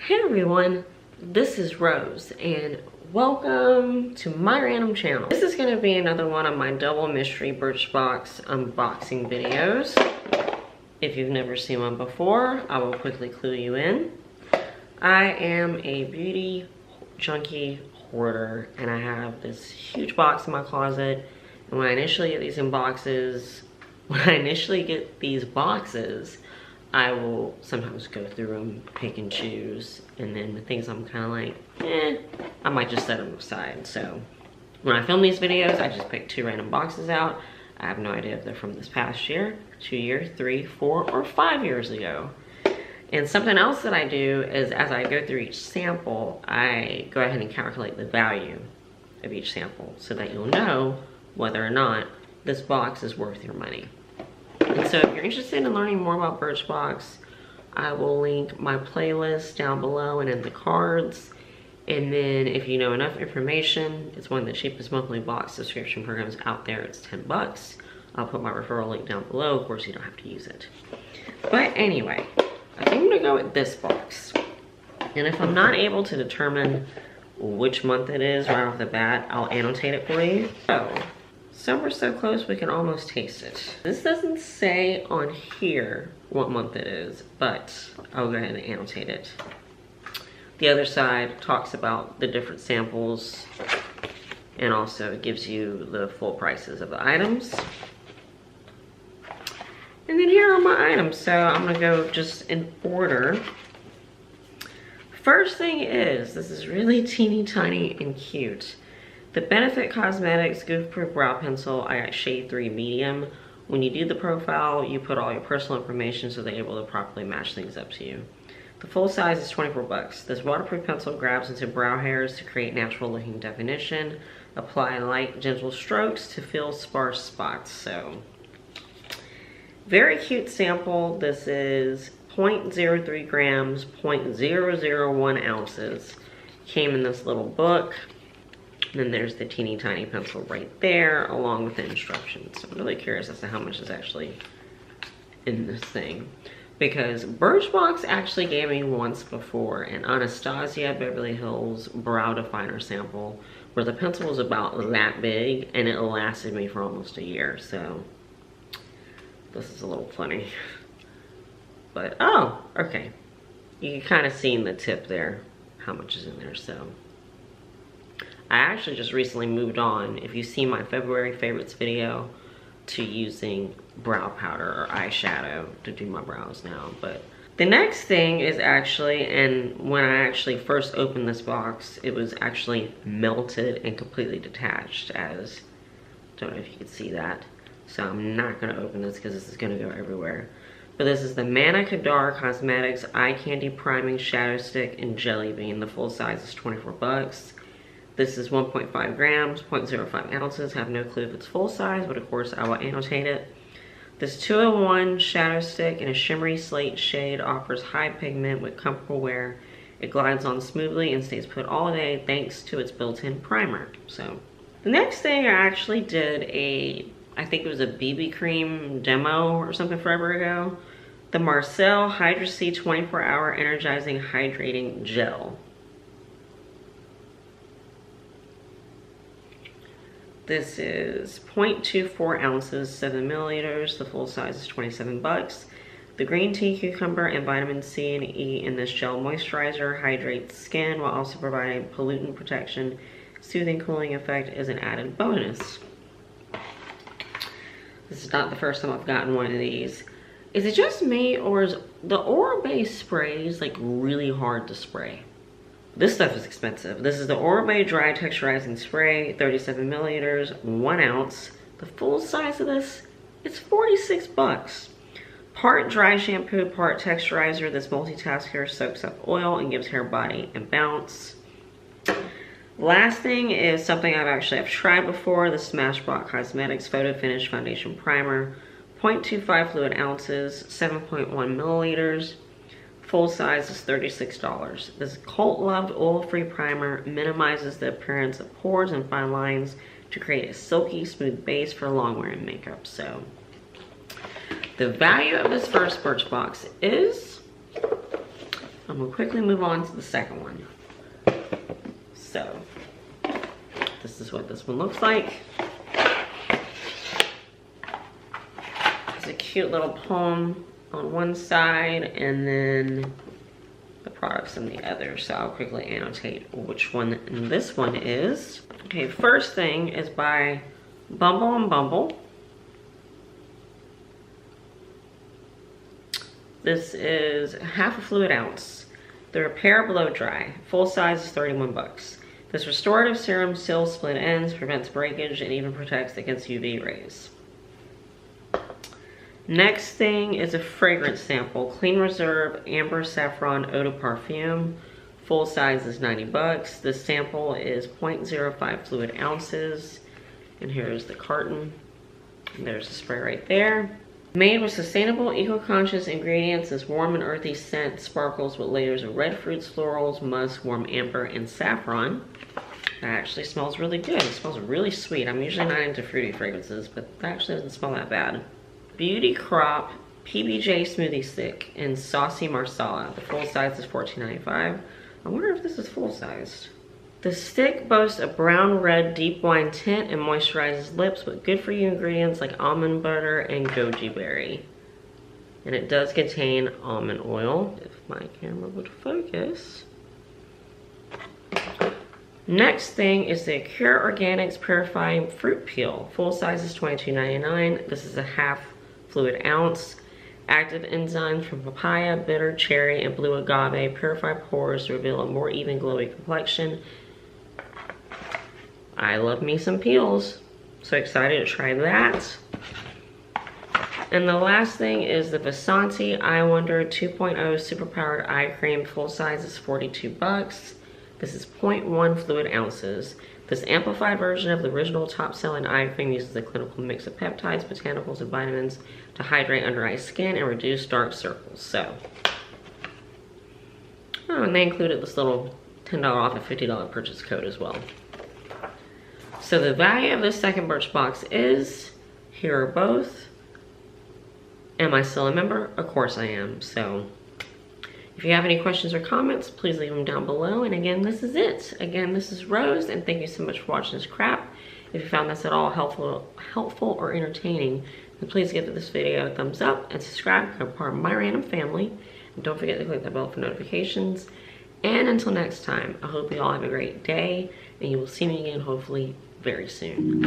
Hey everyone, this is Rose and welcome to my random channel. This is going to be another one of my double mystery Birchbox unboxing videos. If you've never seen one before, I will quickly clue you in. I am a beauty junkie hoarder and I have this huge box in my closet, and when I initially get these boxes, I will sometimes go through them, pick and choose, and then the things I'm kind of like, I might just set them aside. So when I film these videos, I just pick 2 random boxes out. I have no idea if they're from this past year, 2 years, 3, 4, or 5 years ago. And something else that I do is as I go through each sample, I go ahead and calculate the value of each sample so that you'll know whether or not this box is worth your money. And so if you're interested in learning more about Birchbox, I will link my playlist down below and in the cards. And then if you know enough information, it's one of the cheapest monthly box subscription programs out there. It's 10 bucks. I'll put my referral link down below. Of course, you don't have to use it. But anyway, I think I'm gonna go with this box. And if I'm not able to determine which month it is right off the bat, I'll annotate it for you. So we're so close we can almost taste it. This doesn't say on here what month it is, but I'll go ahead and annotate it. The other side talks about the different samples and also gives you the full prices of the items. And then here are my items. So I'm gonna go just in order. First thing is, this is really teeny tiny and cute. The Benefit Cosmetics Goof Proof Brow Pencil. I got shade 3 medium. When you do the profile, you put all your personal information so they're able to properly match things up to you. The full size is 24 bucks. This waterproof pencil grabs into brow hairs to create natural looking definition. Apply light, gentle strokes to fill sparse spots. So, very cute sample. This is 0.03 grams, 0.001 ounces. Came in this little book. And then there's the teeny tiny pencil right there along with the instructions. So I'm really curious as to how much is actually in this thing, because Birchbox actually gave me once before an Anastasia Beverly Hills brow definer sample where the pencil was about that big and it lasted me for almost a year. So this is a little funny, but oh, okay. You can kind of see in the tip there how much is in there. So I actually just recently moved on, if you see my February favorites video, to using brow powder or eyeshadow to do my brows now. But the next thing is actually, and when I actually first opened this box, it was actually melted and completely detached, as, don't know if you can see that. So I'm not gonna open this because this is gonna go everywhere. But this is the Manna Kadar Cosmetics Eye Candy Priming Shadow Stick in Jelly Bean. The full size is 24 bucks. This is 1.5 grams, 0.05 ounces. I have no clue if it's full size, but of course I will annotate it. This 2-in-1 shadow stick in a shimmery slate shade offers high pigment with comfortable wear. It glides on smoothly and stays put all day thanks to its built-in primer. So the next thing, I actually did I think it was a BB cream demo or something forever ago. The Marcel Hydra C 24-hour energizing hydrating gel. This is 0.24 ounces, 7 milliliters. The full size is 27 bucks. The green tea, cucumber, and vitamin C and E in this gel moisturizer hydrates skin while also providing pollutant protection. Soothing cooling effect is an added bonus. This is not the first time I've gotten one of these. Is it just me, or is the Oral-B sprays like really hard to spray? This stuff is expensive. This is the Oral-B Dry Texturizing Spray, 37 milliliters, 1 ounce. The full size of this, it's 46 bucks. Part dry shampoo, part texturizer. This multitasker soaks up oil and gives hair body and bounce. Last thing is something I've tried before, the Smashbox Cosmetics Photo Finish Foundation Primer. 0.25 fluid ounces, 7.1 milliliters. Full size is $36. This cult-loved oil-free primer minimizes the appearance of pores and fine lines to create a silky, smooth base for long-wearing makeup. So, the value of this first Birchbox is I'm gonna quickly move on to the second one. So, this is what this one looks like. It's a cute little poem on one side and then the products on the other. So I'll quickly annotate which one this one is. Okay, first thing is by Bumble and Bumble. This is half a fluid ounce. The Repair Blow Dry. Full size is 31 bucks. This restorative serum seals split ends, prevents breakage, and even protects against UV rays. Next thing is a fragrance sample. Clean Reserve Amber Saffron Eau de Parfum. Full size is 90 bucks. This sample is 0.05 fluid ounces. And here's the carton. And there's the spray right there. Made with sustainable, eco-conscious ingredients, this warm and earthy scent sparkles with layers of red fruits, florals, musk, warm amber, and saffron. That actually smells really good. It smells really sweet. I'm usually not into fruity fragrances, but that actually doesn't smell that bad. Beauty Crop PBJ Smoothie Stick in Saucy Marsala. The full size is $14.95. I wonder if this is full sized. The stick boasts a brown-red deep wine tint and moisturizes lips with good-for-you ingredients like almond butter and goji berry. And it does contain almond oil, if my camera would focus. Next thing is the Cure Organics Purifying Fruit Peel. Full size is $22.99. This is a half fluid ounce. Active enzymes from papaya, bitter cherry, and blue agave purify pores to reveal a more even glowy complexion. I love me some peels. So excited to try that. And the last thing is the Vasanti Eye Wonder 2.0 Superpowered Eye Cream. Full size is 42 bucks. This is 0.1 fluid ounces. This amplified version of the original top-selling eye cream uses a clinical mix of peptides, botanicals, and vitamins to hydrate under-eye skin and reduce dark circles. So, oh, and they included this little $10 off a $50 purchase code as well. So the value of this second Birchbox is, here are both. Am I still a member? Of course I am. So if you have any questions or comments, please leave them down below. And again, this is it. Again, this is Rose, and thank you so much for watching this crap. If you found this at all helpful or entertaining, then please give this video a thumbs up and subscribe, become part of my random family. And don't forget to click the bell for notifications. And until next time, I hope you all have a great day, and you will see me again hopefully very soon.